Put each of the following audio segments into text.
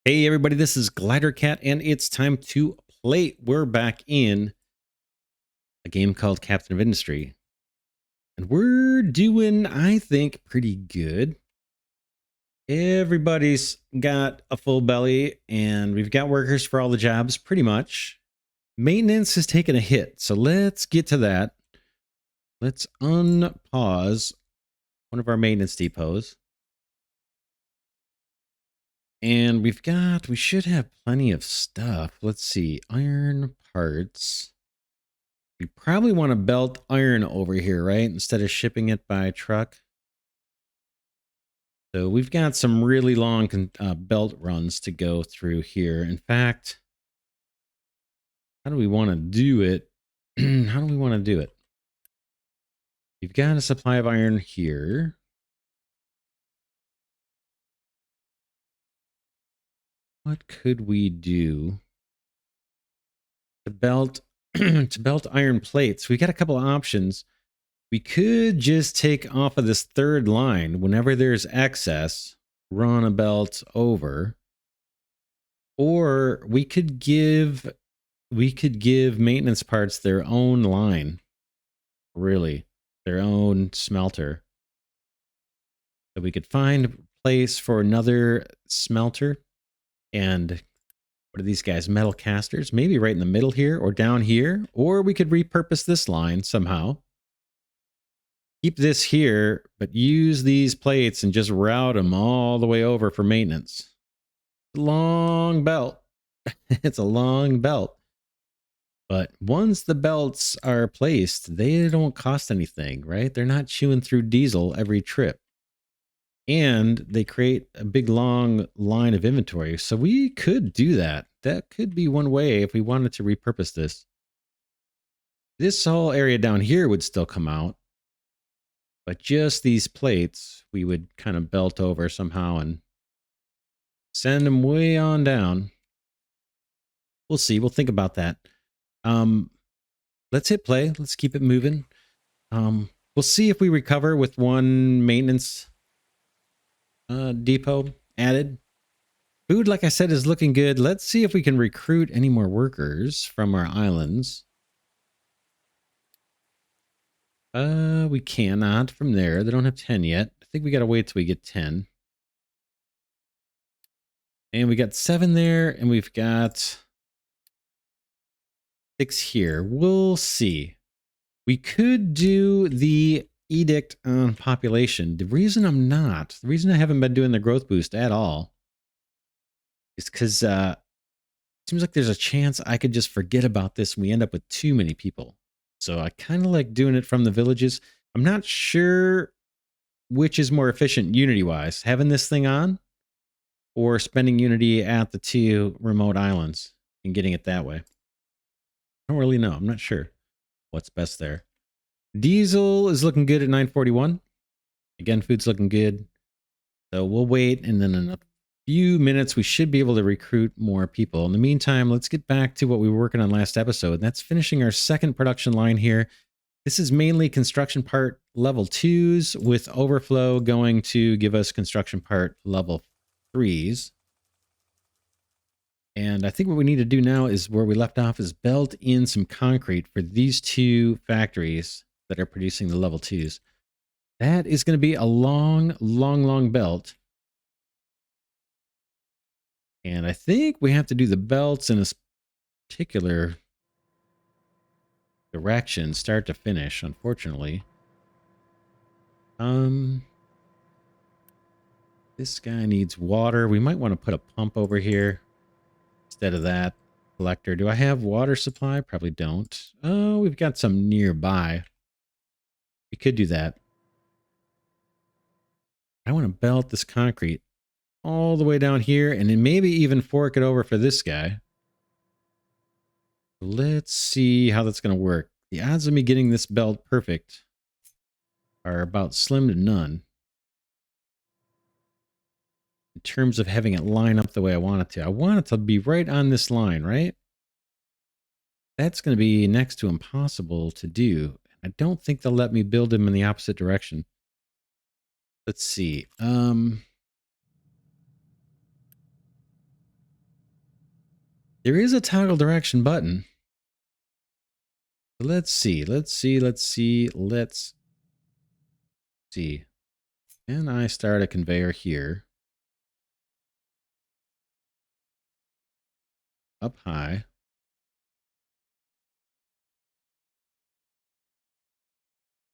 Hey everybody, this is Glidercat and it's time to play. We're back in a game called Captain of Industry. And we're doing, I think, pretty good. Everybody's got a full belly and we've got workers for all the jobs, pretty much. Maintenance has taken a hit, so let's get to that. Let's unpause one of our maintenance depots. And we should have plenty of stuff. Let's see, iron parts. We probably want to belt iron over here, right? Instead of shipping it by truck. So we've got some really long belt runs to go through here. In fact, how do we want to do it? How do we want to do it? We've got a supply of iron here. What could we do to belt to belt iron plates? We got a couple of options. We could just take off of this third line whenever there's excess, run a belt over. Or we could give maintenance parts their own line. Really. Their own smelter. So we could find a place for another smelter. And what are these guys? Metal casters? Maybe right in the middle here or down here. Or we could repurpose this line somehow. Keep this here, but use these plates and just route them all the way over for maintenance. Long belt. It's a long belt. But once the belts are placed, they don't cost anything, right? They're not chewing through diesel every trip. And they create a big long line of inventory. So we could do that. That could be one way if we wanted to repurpose this. This whole area down here would still come out. But just these plates, we would kind of belt over somehow and send them way on down. We'll see. We'll think about that. Let's hit play. Let's keep it moving. We'll see if we recover with one maintenance depot added. Food, like I said, is looking good. Let's see if we can recruit any more workers from our islands. We cannot from there. They don't have 10 yet. I think we got to wait till we get 10. And we got 7 there, and we've got 6 here. We'll see. We could do the edict on population. The reason I haven't been doing the growth boost at all is because it seems like there's a chance I could just forget about this and we end up with too many people. So I kind of like doing it from the villages. I'm not sure which is more efficient Unity-wise, having this thing on or spending Unity at the 2 remote islands and getting it that way. I don't really know. I'm not sure what's best there. Diesel is looking good at 941. Again, food's looking good. So we'll wait, and then in a few minutes, we should be able to recruit more people. In the meantime, let's get back to what we were working on last episode. That's finishing our second production line here. This is mainly construction part level 2s with overflow going to give us construction part level 3s. And I think what we need to do now is where we left off is belt in some concrete for these 2 factories that are producing the level 2s. That is going to be a long belt. And I think we have to do the belts in a particular direction, start to finish, unfortunately. This guy needs water. We might want to put a pump over here instead of that collector. Do I have water supply? Probably don't. Oh, we've got some nearby. We could do that. I want to belt this concrete all the way down here and then maybe even fork it over for this guy. Let's see how that's going to work. The odds of me getting this belt perfect are about slim to none in terms of having it line up the way I want it to. I want it to be right on this line, right? That's going to be next to impossible to do. I don't think they'll let me build them in the opposite direction. Let's see. There is a toggle direction button. Let's see. Can I start a conveyor here? Up high.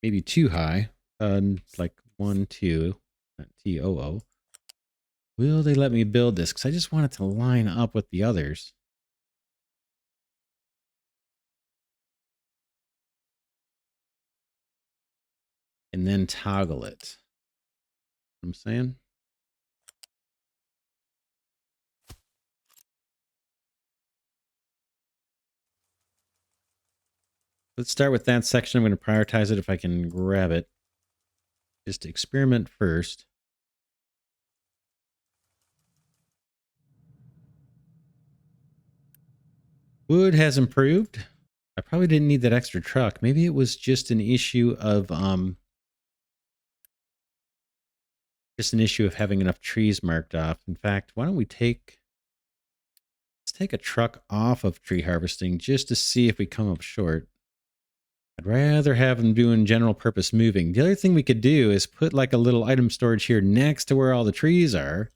Maybe too high. Like 1, 2, not TOO. Will they let me build this? Because I just want it to line up with the others. And then toggle it. You know what I'm saying? Let's start with that section. I'm going to prioritize it if I can grab it. Just experiment first. Wood has improved. I probably didn't need that extra truck. Maybe it was just an issue of having enough trees marked off. In fact, why don't we let's take a truck off of tree harvesting just to see if we come up short. I'd rather have them doing general purpose moving. The other thing we could do is put like a little item storage here next to where all the trees are.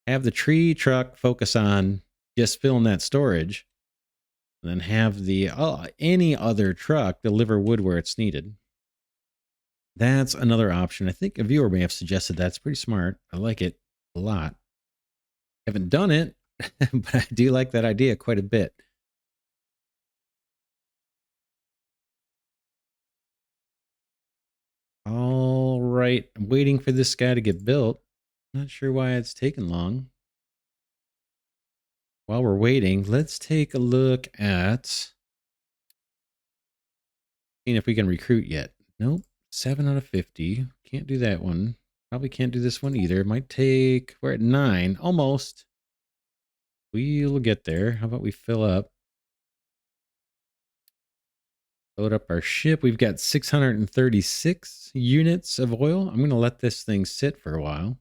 Have the tree truck focus on just filling that storage. And then have the any other truck deliver wood where it's needed. That's another option. I think a viewer may have suggested that's pretty smart. I like it a lot. Haven't done it, but I do like that idea quite a bit. All right. I'm waiting for this guy to get built. Not sure why it's taken long. While we're waiting, let's take a look at seeing if we can recruit yet. Nope. 7 out of 50. Can't do that one. Probably can't do this one either. Might take, we're at 9, almost. We'll get there. How about we fill up? Load up our ship. We've got 636 units of oil. I'm going to let this thing sit for a while.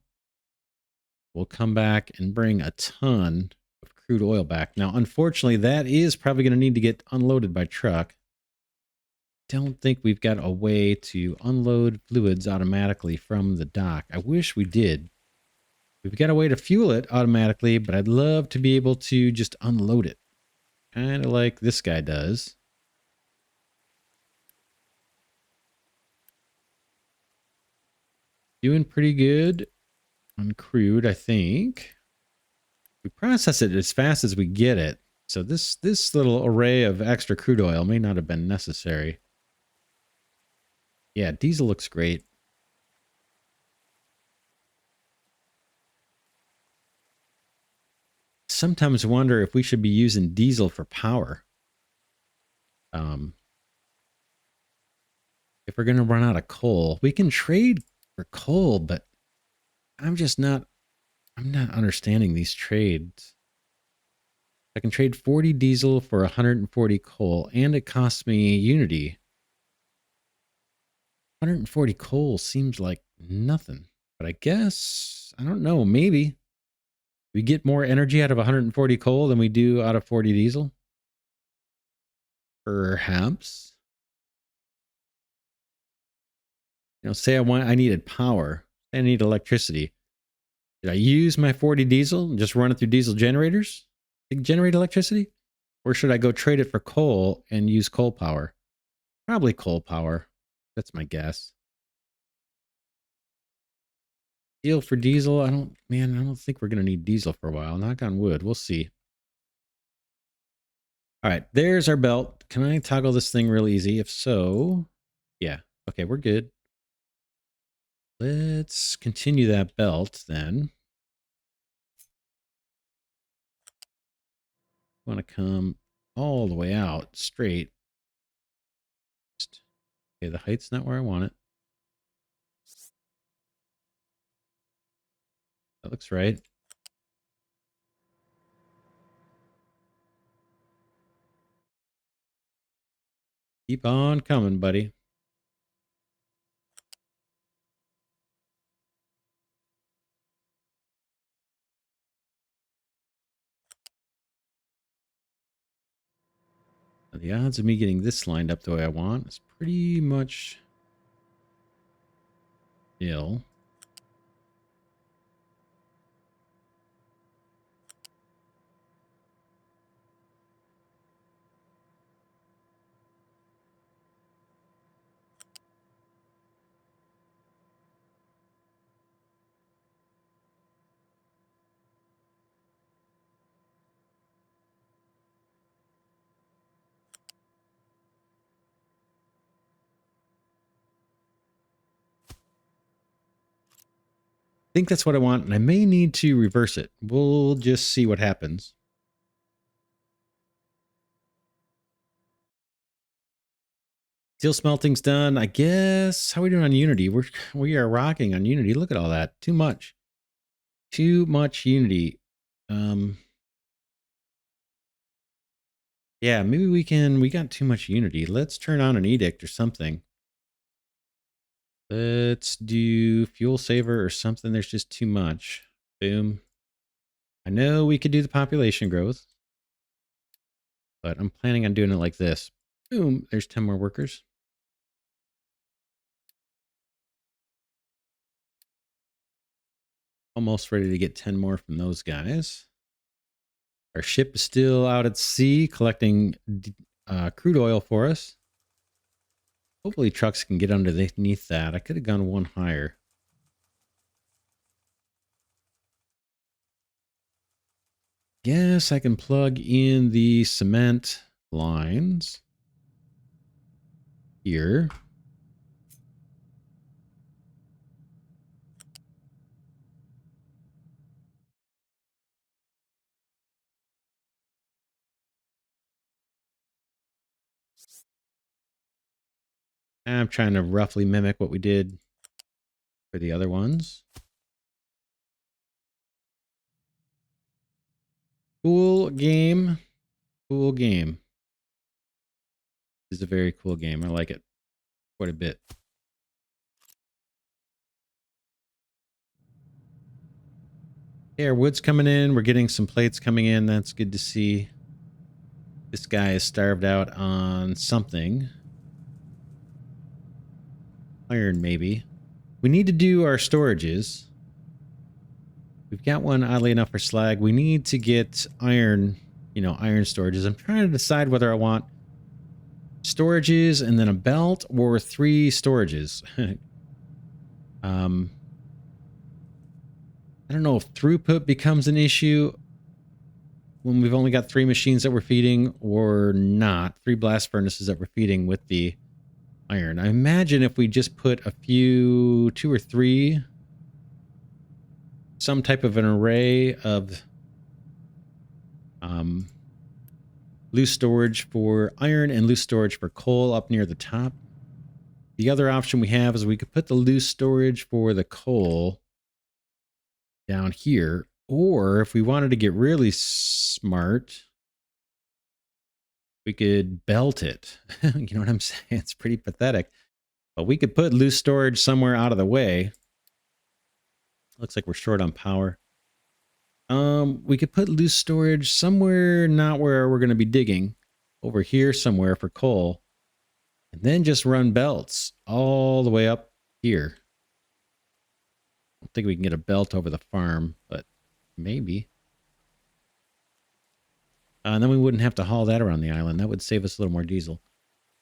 We'll come back and bring a ton of crude oil back. Now, unfortunately, that is probably going to need to get unloaded by truck. Don't think we've got a way to unload fluids automatically from the dock. I wish we did. We've got a way to fuel it automatically, but I'd love to be able to just unload it. Kind of like this guy does. Doing pretty good on crude, I think. We process it as fast as we get it. So this little array of extra crude oil may not have been necessary. Yeah, diesel looks great. Sometimes wonder if we should be using diesel for power. If we're going to run out of coal, we can trade for coal, but I'm not understanding these trades. I can trade 40 diesel for 140 coal, and it costs me unity. 140 coal seems like nothing, but I guess, I don't know, maybe we get more energy out of 140 coal than we do out of 40 diesel. Perhaps. Say I needed power. I need electricity. Did I use my 40 diesel and just run it through diesel generators to generate electricity? Or should I go trade it for coal and use coal power? Probably coal power. That's my guess. Steel for diesel. I don't think we're going to need diesel for a while. Knock on wood. We'll see. All right, there's our belt. Can I toggle this thing real easy? If so, yeah. Okay, we're good. Let's continue that belt then. Want to come all the way out straight. Okay, the height's not where I want it. That looks right. Keep on coming, buddy. The odds of me getting this lined up the way I want is pretty much nil. I think that's what I want, and I may need to reverse it. We'll just see what happens. Steel smelting's done. I guess, how are we doing on Unity? We are rocking on Unity. Look at all that. Too much. Too much Unity. Yeah, maybe we got too much Unity. Let's turn on an edict or something. Let's do fuel saver or something. There's just too much. Boom. I know we could do the population growth, but I'm planning on doing it like this. Boom. There's 10 more workers. Almost ready to get 10 more from those guys. Our ship is still out at sea collecting crude oil for us. Hopefully trucks can get underneath that. I could have gone one higher. Guess I can plug in the cement lines here. I'm trying to roughly mimic what we did for the other ones. Cool game. Cool game. This is a very cool game. I like it quite a bit. Okay, our wood's coming in. We're getting some plates coming in. That's good to see. This guy is starved out on something. Iron, maybe. We need to do our storages. We've got one, oddly enough, for slag. We need to get iron, iron storages. I'm trying to decide whether I want storages and then a belt or 3 storages. I don't know if throughput becomes an issue when we've only got 3 machines that we're feeding or not. 3 blast furnaces that we're feeding with the iron. I imagine if we just put a few, 2 or 3, some type of an array of loose storage for iron and loose storage for coal up near the top. The other option we have is we could put the loose storage for the coal down here. Or if we wanted to get really smart, we could belt it. You know what I'm saying? It's pretty pathetic. But we could put loose storage somewhere out of the way. Looks like we're short on power. We could put loose storage somewhere not where we're going to be digging. Over here somewhere for coal. And then just run belts all the way up here. I don't think we can get a belt over the farm, but maybe. And then we wouldn't have to haul that around the island. That would save us a little more diesel.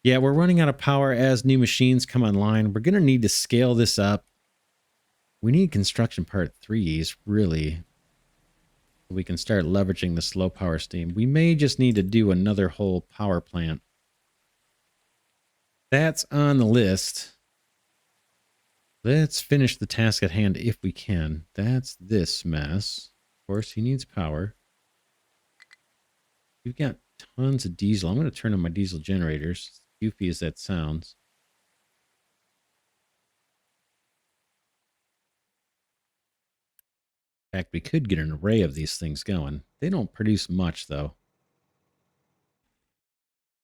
Yeah, we're running out of power as new machines come online. We're going to need to scale this up. We need construction part 3s, really. We can start leveraging the slow power steam. We may just need to do another whole power plant. That's on the list. Let's finish the task at hand if we can. That's this mess. Of course, he needs power. We've got tons of diesel. I'm going to turn on my diesel generators. As goofy as that sounds. In fact, we could get an array of these things going. They don't produce much, though.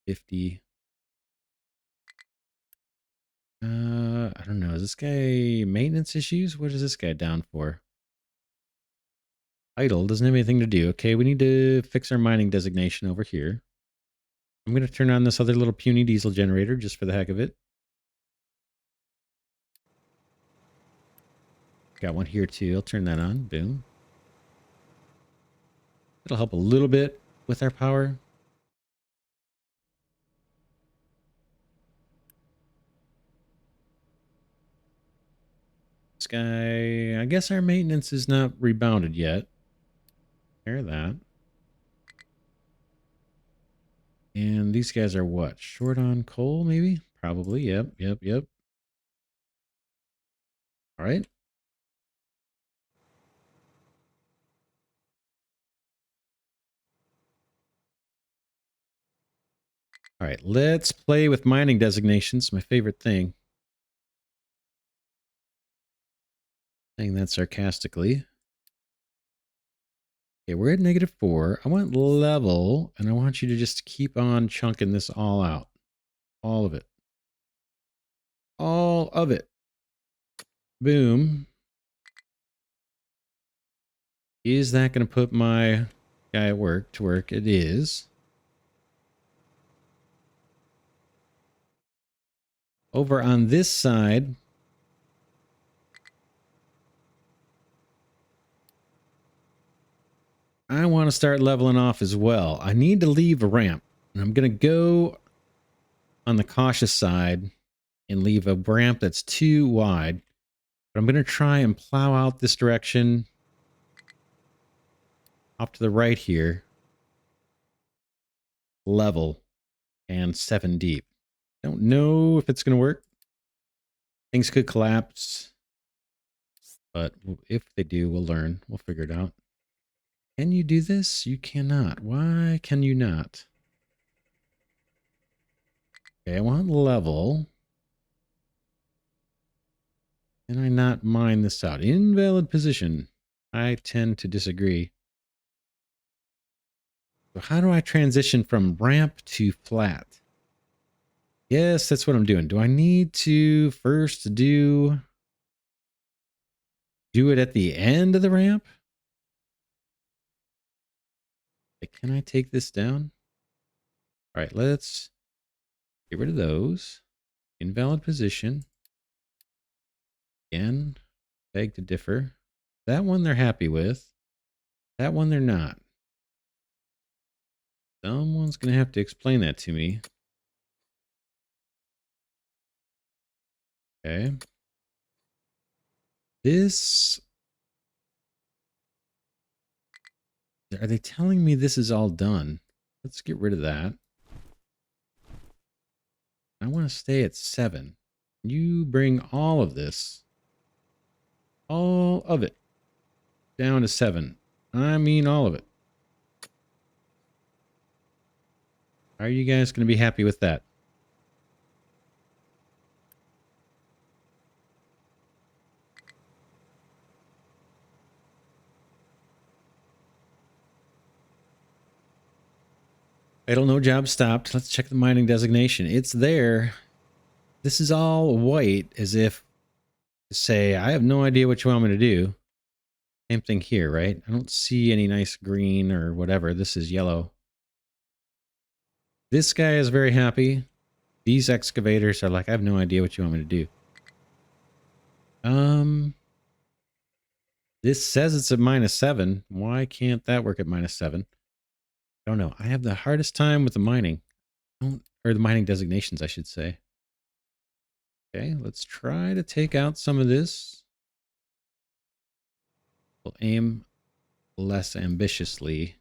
50. I don't know. Is this guy maintenance issues? What is this guy down for? Idle doesn't have anything to do. Okay, we need to fix our mining designation over here. I'm going to turn on this other little puny diesel generator just for the heck of it. Got one here too. I'll turn that on. Boom. It'll help a little bit with our power. This guy, I guess our maintenance is not rebounded yet. Hear that. And these guys are what? Short on coal, maybe? Probably. Yep. All right. All right. Let's play with mining designations. My favorite thing. Saying that sarcastically. Okay, we're at -4. I want level, and I want you to just keep on chunking this all out. All of it. All of it. Boom. Is that going to put my guy at work to work? It is. Over on this side, I want to start leveling off as well. I need to leave a ramp. And I'm going to go on the cautious side and leave a ramp that's too wide. But I'm going to try and plow out this direction off to the right here. Level and 7 deep. Don't know if it's going to work. Things could collapse. But if they do, we'll learn. We'll figure it out. Can you do this? You cannot. Why can you not? Okay, I want level. Can I not mine this out? Invalid position. I tend to disagree. So how do I transition from ramp to flat? Yes, that's what I'm doing. Do I need to first do it at the end of the ramp? Can I take this down? All right, let's get rid of those. Invalid position. Again, beg to differ. That one they're happy with. That one they're not. Someone's going to have to explain that to me. Okay. This... Are they telling me this is all done? Let's get rid of that. I want to stay at 7. You bring all of this. All of it. Down to 7. I mean all of it. Are you guys going to be happy with that? Idle no job stopped. Let's check the mining designation. It's there. This is all white as if to say, I have no idea what you want me to do. Same thing here, right? I don't see any nice green or whatever. This is yellow. This guy is very happy. These excavators are like, I have no idea what you want me to do. This says it's at -7. Why can't that work at -7? I don't know. I have the hardest time with the mining. Or the mining designations, I should say. Okay, let's try to take out some of this. We'll aim less ambitiously.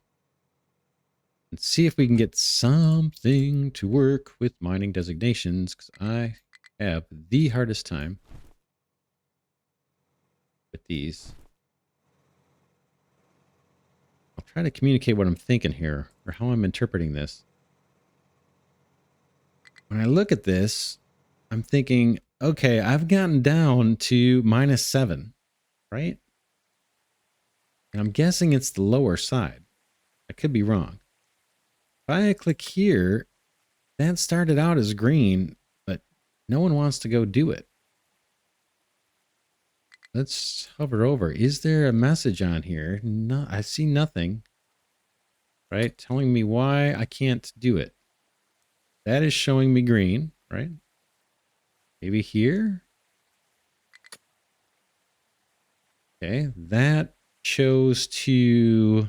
And see if we can get something to work with mining designations, because I have the hardest time with these. I'll try to communicate what I'm thinking here, or how I'm interpreting this. When I look at this, I'm thinking, okay, I've gotten down to -7, right? And I'm guessing it's the lower side. I could be wrong. If I click here, that started out as green, but no one wants to go do it. Let's hover over. Is there a message on here? No, I see nothing. Right? Telling me why I can't do it. That is showing me green, right? Maybe here. Okay, that chose to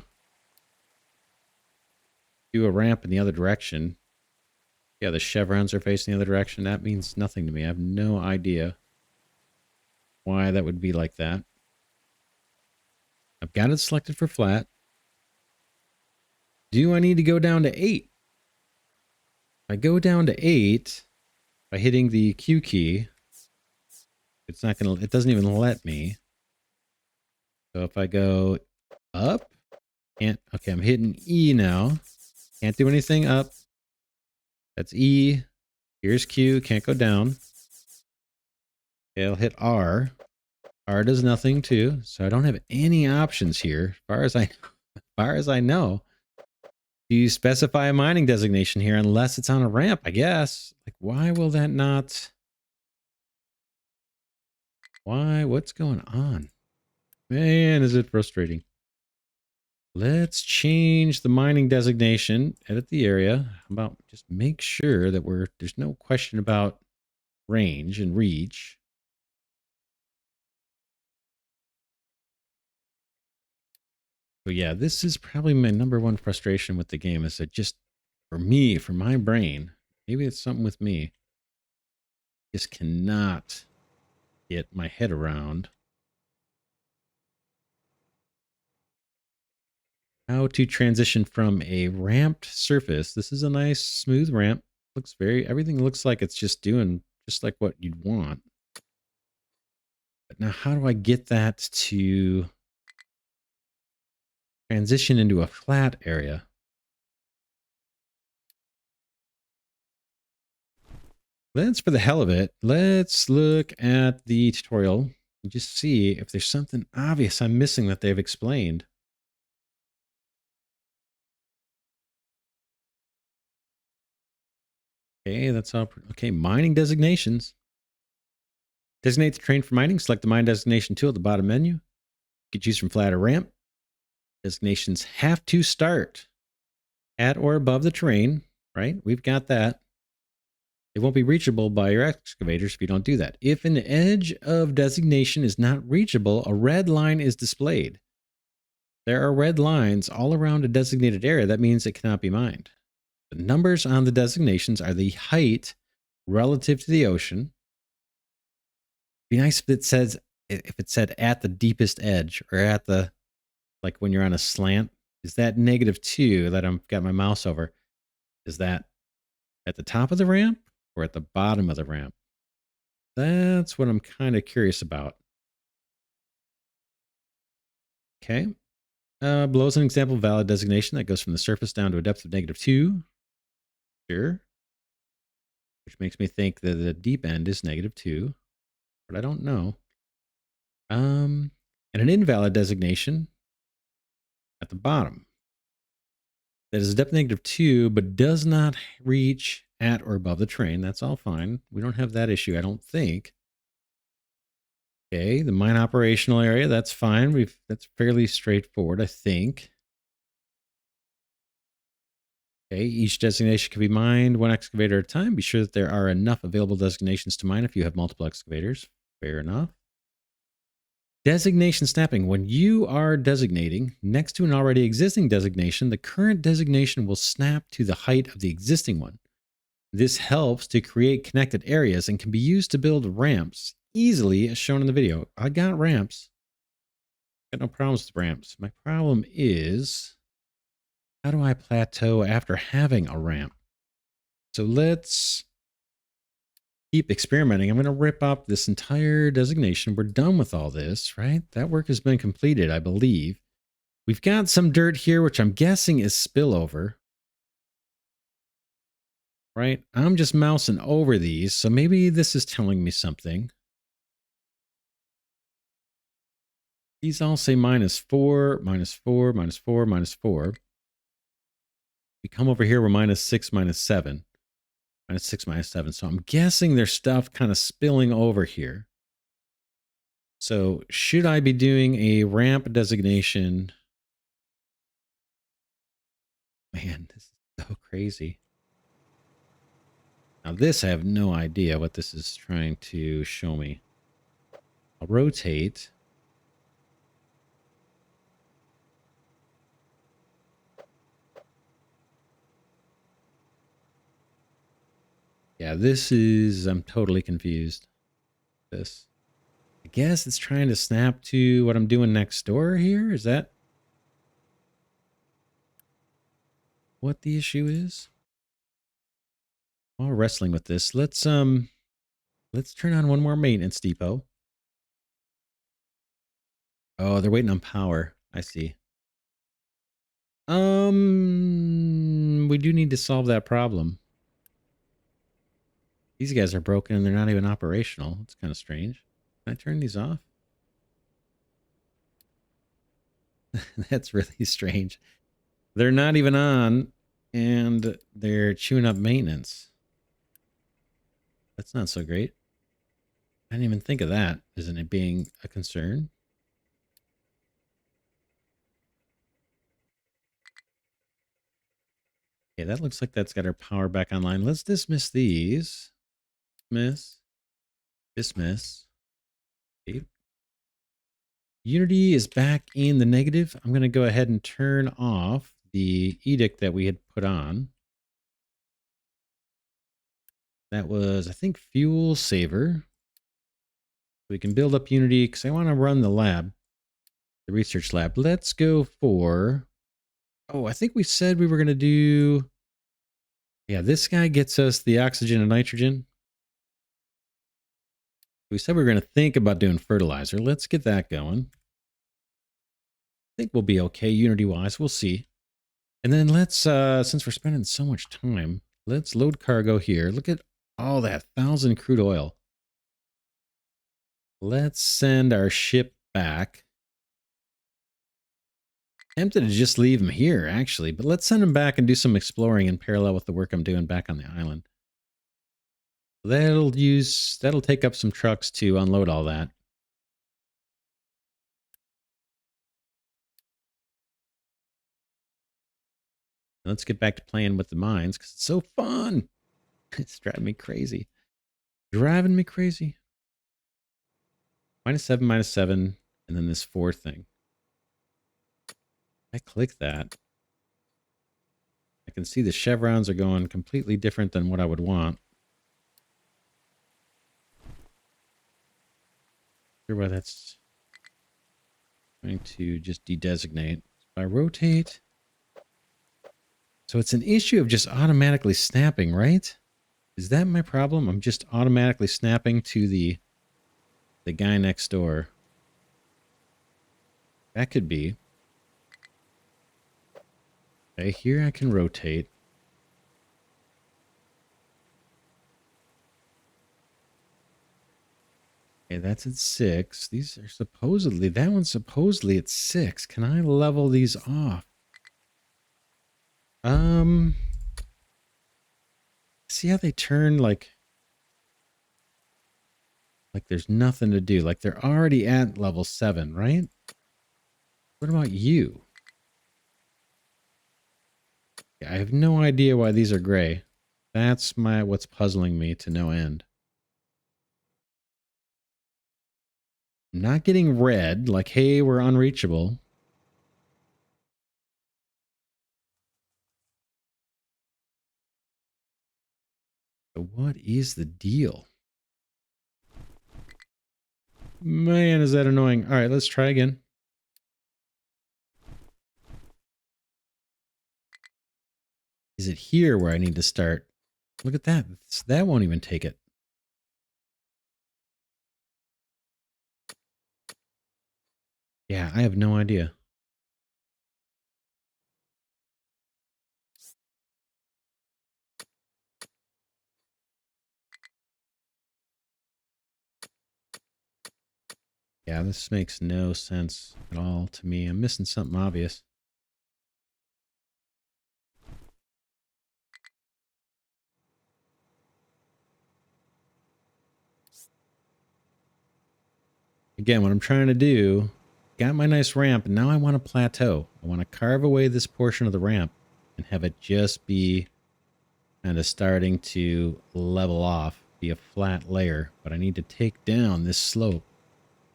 do a ramp in the other direction. Yeah, the chevrons are facing the other direction. That means nothing to me. I have no idea why that would be like that. I've got it selected for flat. Do I need to go down to 8? If I go down to 8 by hitting the Q key, it's not going to, it doesn't even let me. So if I go up, can't, okay, I'm hitting E now. Can't do anything up. That's E. Here's Q, can't go down. Okay, I'll hit R. R does nothing too, so I don't have any options here, as far as I know. Do you specify a mining designation here unless it's on a ramp, I guess? Like, why will that not? Why? What's going on? Man, is it frustrating. Let's change the mining designation, edit the area. How about just make sure that there's no question about range and reach. But yeah, this is probably my number one frustration with the game is that just for me, for my brain, maybe it's something with me, just cannot get my head around how to transition from a ramped surface. This is a nice smooth ramp. Everything looks like it's just doing just like what you'd want. But now how do I get that to transition into a flat area? Let's, for the hell of it, let's look at the tutorial and just see if there's something obvious I'm missing that they've explained. Okay, that's all. Okay, mining designations. Designate the terrain for mining. Select the mine designation tool at the bottom menu. You can choose from flat or ramp. Designations have to start at or above the terrain, right? We've got that. They won't be reachable by your excavators if you don't do that. If an edge of designation is not reachable, a red line is displayed. There are red lines all around a designated area. That means it cannot be mined. The numbers on the designations are the height relative to the ocean. Be nice if it said at the deepest edge or at the, like when you're on a slant. Is that -2 that I've got my mouse over? Is that at the top of the ramp or at the bottom of the ramp? That's what I'm kind of curious about. Okay. Below is an example of valid designation that goes from the surface down to a depth of -2. Sure. Which makes me think that the deep end is -2, but I don't know. And an invalid designation at the bottom that is a depth -2, but does not reach at or above the terrain. That's all fine. We don't have that issue, I don't think. Okay, the mine operational area, that's fine. That's fairly straightforward, I think. Okay, each designation can be mined one excavator at a time. Be sure that there are enough available designations to mine if you have multiple excavators. Fair enough. Designation snapping. When you are designating next to an already existing designation, the current designation will snap to the height of the existing one. This helps to create connected areas and can be used to build ramps easily as shown in the video. I got ramps. Got no problems with ramps. My problem is, how do I plateau after having a ramp? So let's keep experimenting. I'm going to rip up this entire designation. We're done with all this, right? That work has been completed, I believe. We've got some dirt here, which I'm guessing is spillover. Right? I'm just mousing over these, so maybe this is telling me something. These all say -4, -4, -4, -4. We come over here, we're -6, -7. -6, -7. So I'm guessing there's stuff kind of spilling over here. So should I be doing a ramp designation? Man, this is so crazy. Now this, I have no idea what this is trying to show me. I'll rotate. Yeah, this is, I'm totally confused. This. I guess it's trying to snap to what I'm doing next door here. Is that what the issue is? While wrestling with this, let's turn on one more maintenance depot. Oh, they're waiting on power. I see. We do need to solve that problem. These guys are broken and they're not even operational. It's kind of strange. Can I turn these off? That's really strange. They're not even on and they're chewing up maintenance. That's not so great. I didn't even think of that. Isn't it being a concern? Okay, that looks like that's got our power back online. Let's dismiss these. Dismiss. Okay. Unity is back in the negative. I'm going to go ahead and turn off the edict that we had put on. That was, I think, fuel saver. We can build up Unity because I want to run the lab, the research lab. Let's go for, oh, I think we said we were going to do, yeah, this guy gets us the oxygen and nitrogen. We said we were going to think about doing fertilizer. Let's get that going. I think we'll be okay Unity-wise. We'll see. And then let's, since we're spending so much time, let's load cargo here. Look at all that 1,000 crude oil. Let's send our ship back. Tempted to just leave him here, actually, but let's send him back and do some exploring in parallel with the work I'm doing back on the island. That'll take up some trucks to unload all that. Let's get back to playing with the mines because it's so fun. It's driving me crazy. Driving me crazy. -7, and then this 4 thing. I click that. I can see the chevrons are going completely different than what I would want. Sure why that's going to just de-designate. If I rotate. So it's an issue of just automatically snapping, right? Is that my problem? I'm just automatically snapping to the guy next door. That could be. Okay, here I can rotate. Okay, that's at 6. These are supposedly, that one's supposedly at 6. Can I level these off? See how they turn like there's nothing to do. Like they're already at level 7, right? What about you? Yeah, I have no idea why these are gray. That's what's puzzling me to no end. I'm not getting red, like, hey, we're unreachable. So what is the deal? Man, is that annoying. All right, let's try again. Is it here where I need to start? Look at that. That won't even take it. Yeah, I have no idea. Yeah, this makes no sense at all to me. I'm missing something obvious. Again, what I'm trying to do, got my nice ramp, and now I want a plateau. I want to carve away this portion of the ramp and have it just be kind of starting to level off, be a flat layer, but I need to take down this slope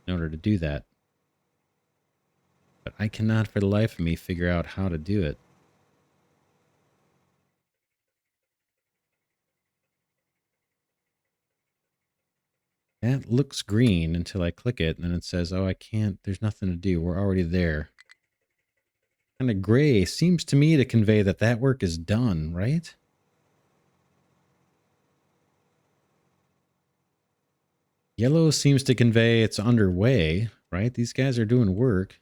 in order to do that. But I cannot for the life of me figure out how to do it. That looks green until I click it, and then it says, oh, I can't, there's nothing to do. We're already there. Kind of gray seems to me to convey that that work is done, right? Yellow seems to convey it's underway, right? These guys are doing work.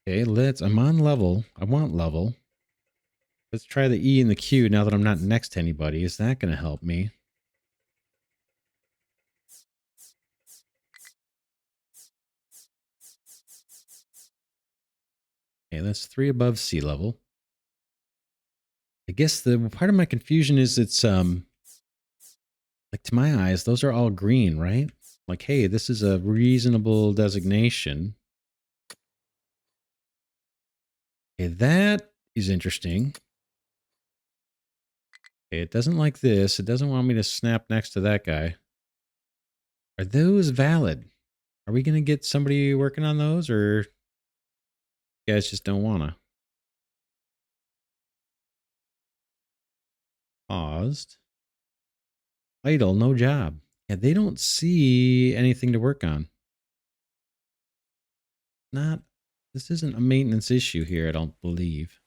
Okay, I'm on level. I want level. Let's try the E and the Q now that I'm not next to anybody. Is that going to help me? Okay, that's 3 above sea level. I guess the part of my confusion is it's like to my eyes, those are all green, right? Like, hey, this is a reasonable designation. Okay, that is interesting. Okay, it doesn't like this. It doesn't want me to snap next to that guy. Are those valid? Are we going to get somebody working on those, or you guys just don't want to? Paused. Idle, no job. Yeah, they don't see anything to work on. This isn't a maintenance issue here, I don't believe.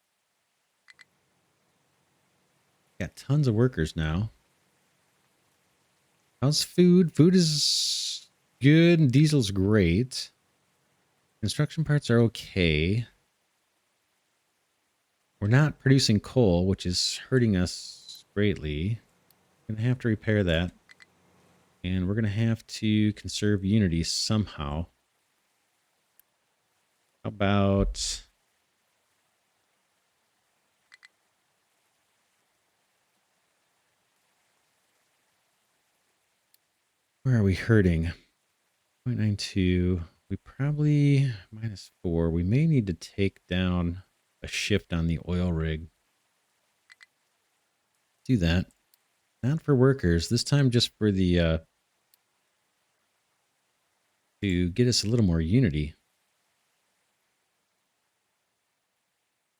Got tons of workers now. How's food? Food is good and diesel's great. Construction parts are okay. We're not producing coal, which is hurting us greatly. We're gonna have to repair that. And we're gonna have to conserve unity somehow. How about... where are we hurting? 0.92. We probably... -4. We may need to take down a shift on the oil rig. Do that. Not for workers. This time just for the... to get us a little more unity.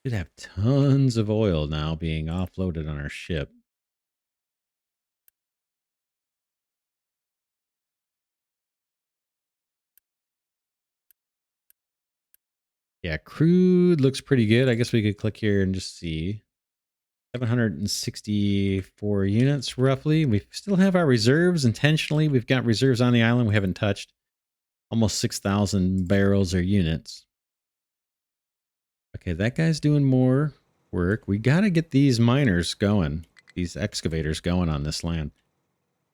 Should have tons of oil now being offloaded on our ship. Yeah, crude looks pretty good. I guess we could click here and just see. 764 units roughly. We still have our reserves intentionally. We've got reserves on the island we haven't touched. Almost 6,000 barrels or units. Okay, that guy's doing more work. We got to get these miners going. These excavators going on this land.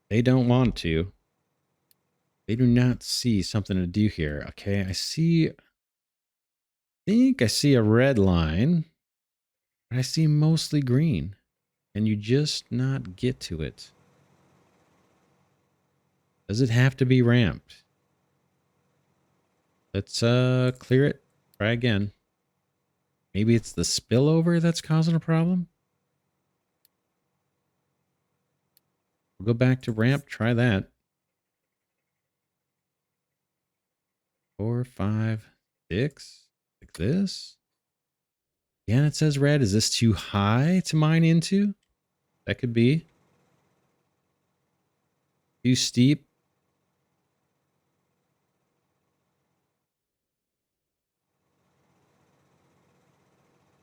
They don't want to. They do not see something to do here. Okay, I think I see a red line. But I see mostly green. Can you just not get to it? Does it have to be ramped? Let's clear it. Try again. Maybe it's the spillover that's causing a problem? We'll go back to ramp. Try that. 4, 5, 6. Like this. Again, it says red. Is this too high to mine into? That could be. Too steep.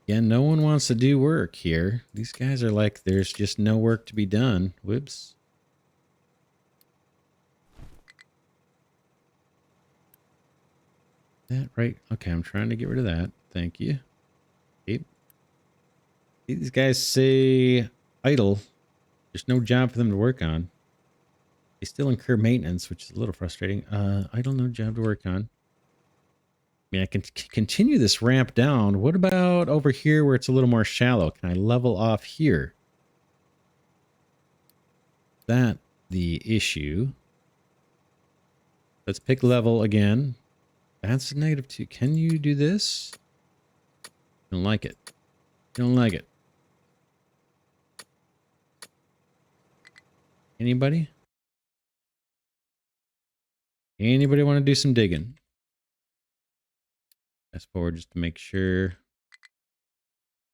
Yeah, no one wants to do work here. These guys are like, there's just no work to be done. Whoops. That right? Okay, I'm trying to get rid of that. Thank you. Okay. These guys say idle. There's no job for them to work on. They still incur maintenance, which is a little frustrating. Idle, no job to work on. I mean, I can continue this ramp down. What about over here where it's a little more shallow? Can I level off here? That the issue. Let's pick level again. That's -2. Can you do this? Don't like it. Don't like it. Anybody? Anybody want to do some digging? Fast forward just to make sure.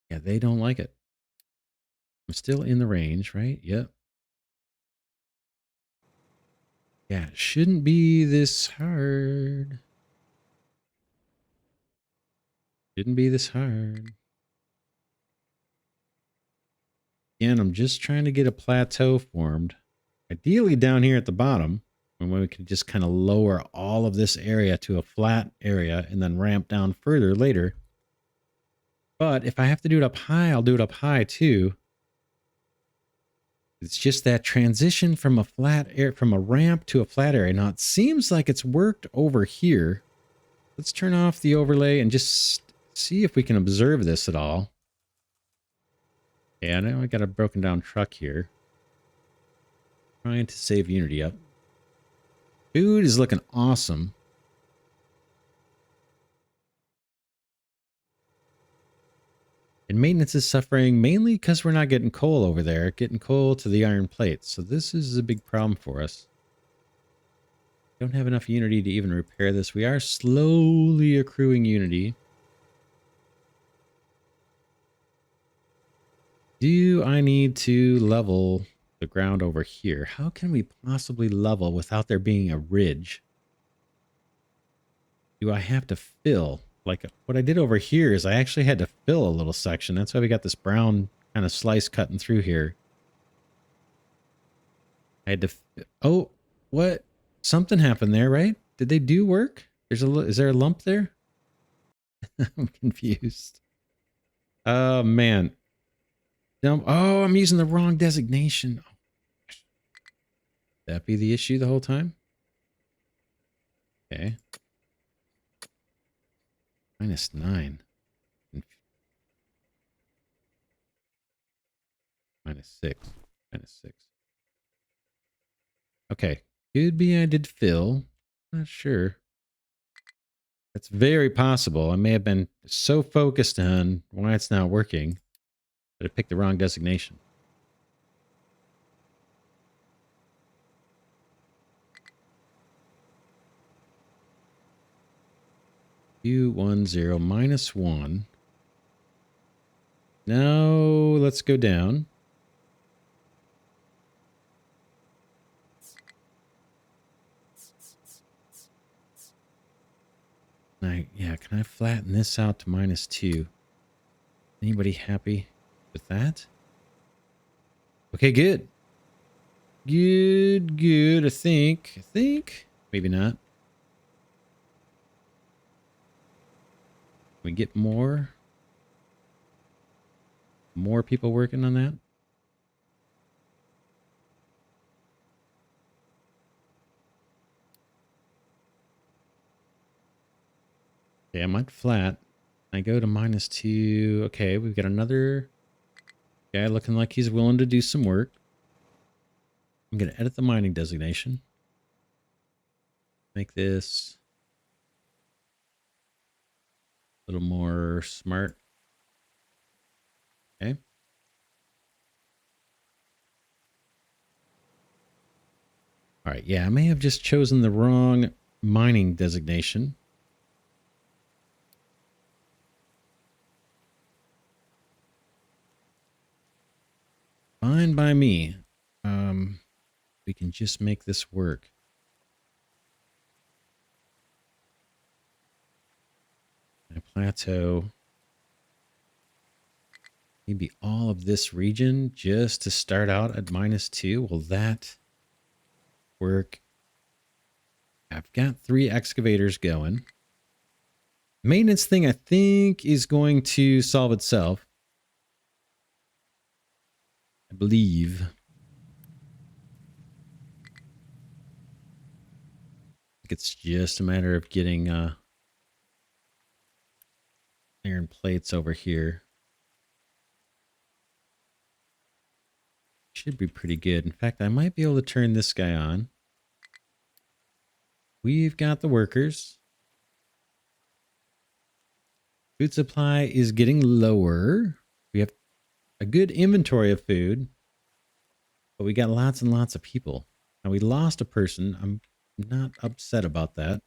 Yeah, they don't like it. I'm still in the range, right? Yep. Yeah, it shouldn't be this hard. Shouldn't be this hard. Again, I'm just trying to get a plateau formed. Ideally down here at the bottom, when we can just kind of lower all of this area to a flat area and then ramp down further later. But if I have to do it up high, I'll do it up high too. It's just that transition from a flat air, from a ramp to a flat area. Now it seems like it's worked over here. Let's turn off the overlay and just see if we can observe this at all. Yeah, I know I got a broken down truck here. Trying to save Unity up. Food is looking awesome. And maintenance is suffering mainly because we're not getting coal over there, getting coal to the iron plates. So this is a big problem for us. Don't have enough Unity to even repair this. We are slowly accruing Unity. Do I need to level the ground over here? How can we possibly level without there being a ridge? Do I have to fill? Like what I did over here is I actually had to fill a little section. That's why we got this brown kind of slice cutting through here. I had to... Oh, what? Something happened there, right? Did they do work? Is there a lump there? I'm confused. Oh, man. Oh, I'm using the wrong designation. That be the issue the whole time? Okay. -9. -6. -6. Okay. Could be I did fill. Not sure. That's very possible. I may have been so focused on why it's not working that I picked the wrong designation. U10 -1. Now let's go down. Yeah, can I flatten this out to -2? Anybody happy with that? Okay, good. Good, I think. Maybe not. Can we get more people working on that? Okay, I'm at flat. I go to -2. Okay, we've got another guy looking like he's willing to do some work. I'm going to edit the mining designation. Make this a little more smart. Okay. All right. Yeah, I may have just chosen the wrong mining designation. Fine by me. We can just make this work. My plateau. Maybe all of this region just to start out at -2. Will that work? I've got 3 excavators going. Maintenance thing, I think, is going to solve itself. I believe. I think it's just a matter of getting iron plates over here. Should be pretty good. In fact, I might be able to turn this guy on. We've got the workers. Food supply is getting lower. We have a good inventory of food, but we got lots and lots of people. Now we lost a person. I'm not upset about that.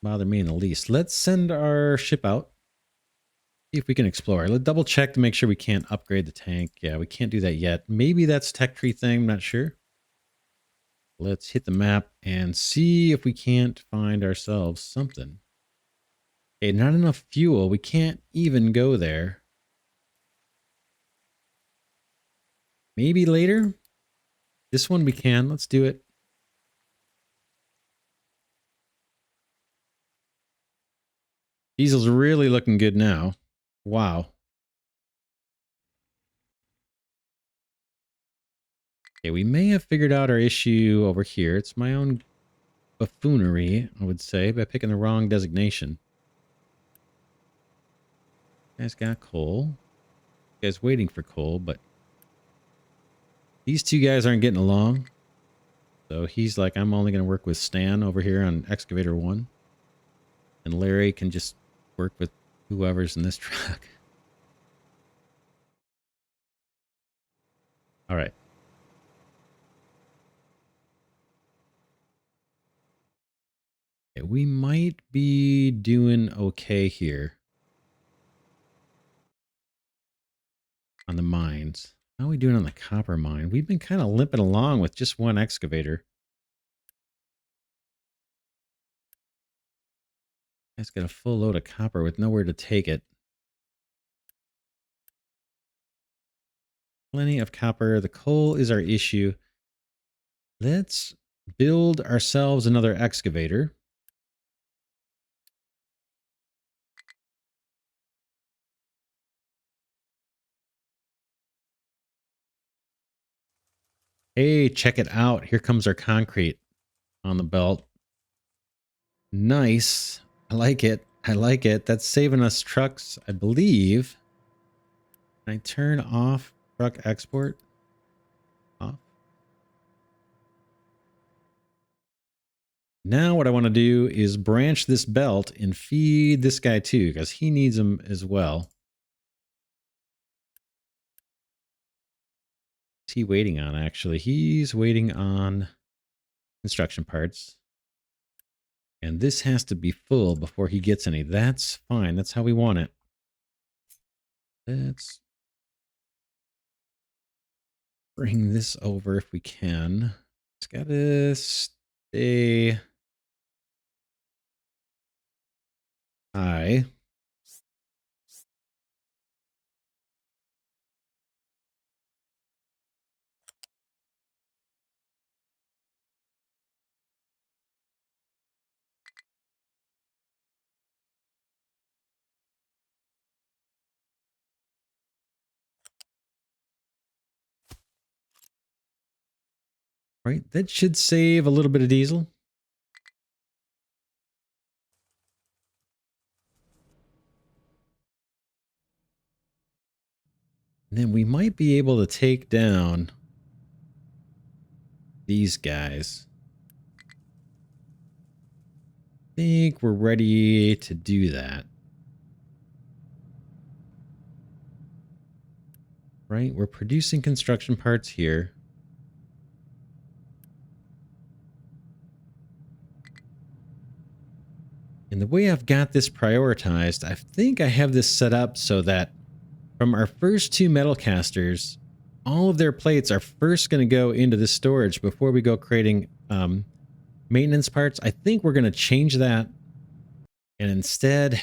Bother me in the least. Let's send our ship out. See if we can explore. Let's double check to make sure we can't upgrade the tank. Yeah, we can't do that yet. Maybe that's tech tree thing. I'm not sure. Let's hit the map and see if we can't find ourselves something. Okay, not enough fuel. We can't even go there. Maybe later. This one we can. Let's do it. Diesel's really looking good now. Wow. Okay, we may have figured out our issue over here. It's my own buffoonery, I would say, by picking the wrong designation. You guys got coal. You guys waiting for coal, but these two guys aren't getting along. So he's like, I'm only going to work with Stan over here on Excavator 1. And Larry can just work with whoever's in this truck. All right. Okay, we might be doing okay here on the mines. How are we doing on the copper mine? We've been kind of limping along with just one excavator. It's got a full load of copper with nowhere to take it. Plenty of copper. The coal is our issue. Let's build ourselves another excavator. Hey, check it out. Here comes our concrete on the belt. Nice. I like it. I like it. That's saving us trucks, I believe. Can I turn off truck export? Off. Now what I want to do is branch this belt and feed this guy too, because he needs them as well. What's he waiting on, actually? He's waiting on construction parts. And this has to be full before he gets any. That's fine. That's how we want it. Let's bring this over if we can. It's got to stay high. Right, that should save a little bit of diesel. And then we might be able to take down these guys. I think we're ready to do that. Right, we're producing construction parts here. And the way I've got this prioritized, I think I have this set up so that from our first two metal casters, all of their plates are first going to go into this storage before we go creating maintenance parts. I think we're going to change that and instead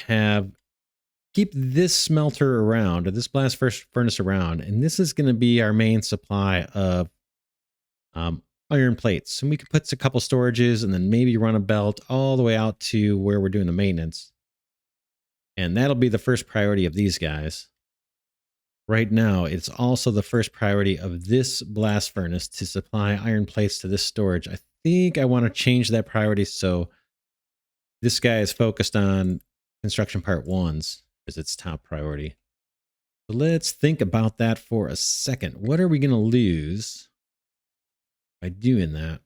keep this smelter around, or this blast furnace around, and this is going to be our main supply of iron plates. And we could put a couple storages and then maybe run a belt all the way out to where we're doing the maintenance. And that'll be the first priority of these guys. Right now, it's also the first priority of this blast furnace to supply iron plates to this storage. I think I want to change that priority so this guy is focused on construction part ones as its top priority. So let's think about that for a second. What are we going to lose by doing that?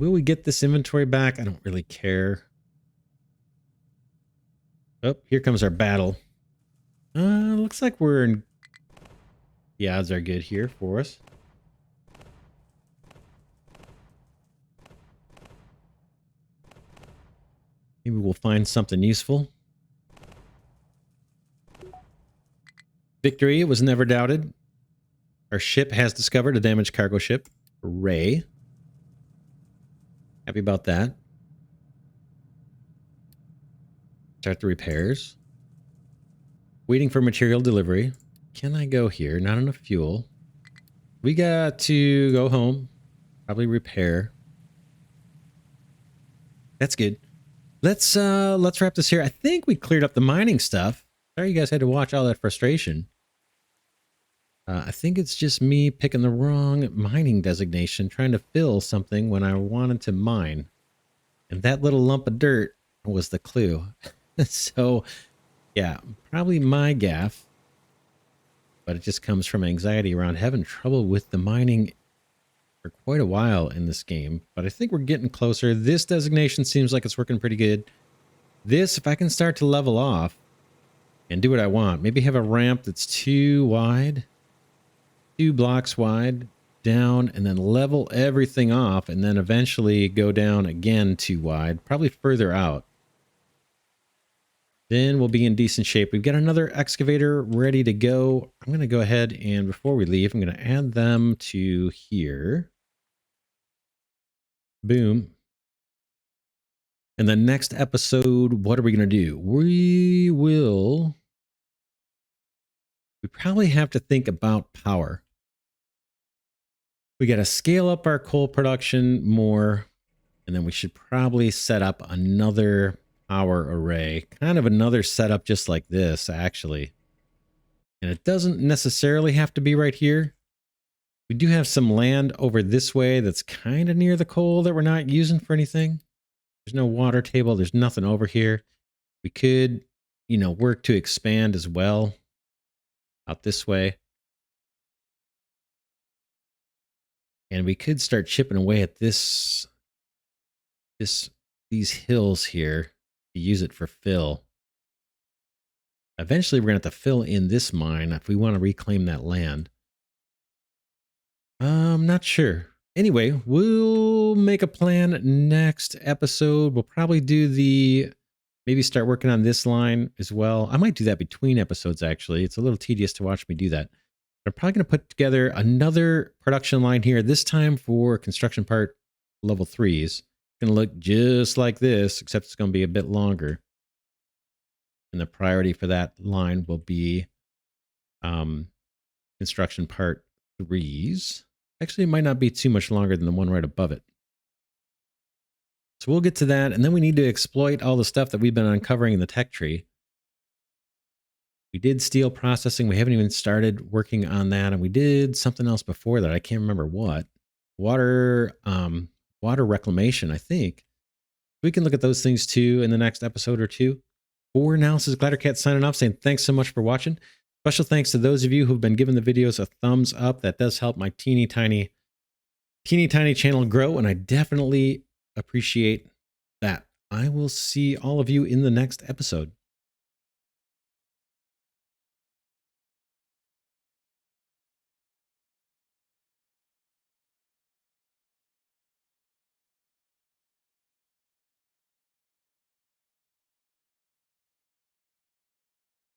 Will we get this inventory back? I don't really care. Oh, here comes our battle. Looks like we're in... The odds are good here for us. Maybe we'll find something useful. Victory was never doubted. Our ship has discovered a damaged cargo ship. Hooray. Happy about that. Start the repairs. Waiting for material delivery. Can I go here? Not enough fuel. We got to go home. Probably repair. That's good. Let's wrap this here. I think we cleared up the mining stuff. Sorry you guys had to watch all that frustration. I think it's just me picking the wrong mining designation, trying to fill something when I wanted to mine. And that little lump of dirt was the clue. So, yeah, probably my gaffe. But it just comes from anxiety around having trouble with the mining for quite a while in this game. But I think we're getting closer. This designation seems like it's working pretty good. This, if I can start to level off and do what I want, maybe have a ramp that's too wide. 2 blocks wide, down, and then level everything off, and then eventually go down again too wide, probably further out. Then we'll be in decent shape. We've got another excavator ready to go. I'm going to go ahead and before we leave, I'm going to add them to here. Boom. And the next episode, what are we going to do? We probably have to think about power. We got to scale up our coal production more, and then we should probably set up another power array, kind of another setup just like this, actually. And it doesn't necessarily have to be right here. We do have some land over this way that's kind of near the coal that we're not using for anything. There's no water table. There's nothing over here. We could, you know, work to expand as well out this way. And we could start chipping away at these hills here to use it for fill. Eventually, we're going to have to fill in this mine if we want to reclaim that land. I'm not sure. Anyway, we'll make a plan next episode. We'll probably do maybe start working on this line as well. I might do that between episodes, actually. It's a little tedious to watch me do that. I'm probably going to put together another production line here, this time for construction part level 3s. It's going to look just like this, except it's going to be a bit longer. And the priority for that line will be construction part 3s. Actually, it might not be too much longer than the one right above it. So we'll get to that. And then we need to exploit all the stuff that we've been uncovering in the tech tree. We did steel processing. We haven't even started working on that. And we did something else before that. I can't remember what. Water reclamation, I think. We can look at those things too in the next episode or two. For now, this is Glidercat signing off, saying thanks so much for watching. Special thanks to those of you who've been giving the videos a thumbs up. That does help my teeny tiny channel grow, and I definitely appreciate that. I will see all of you in the next episode.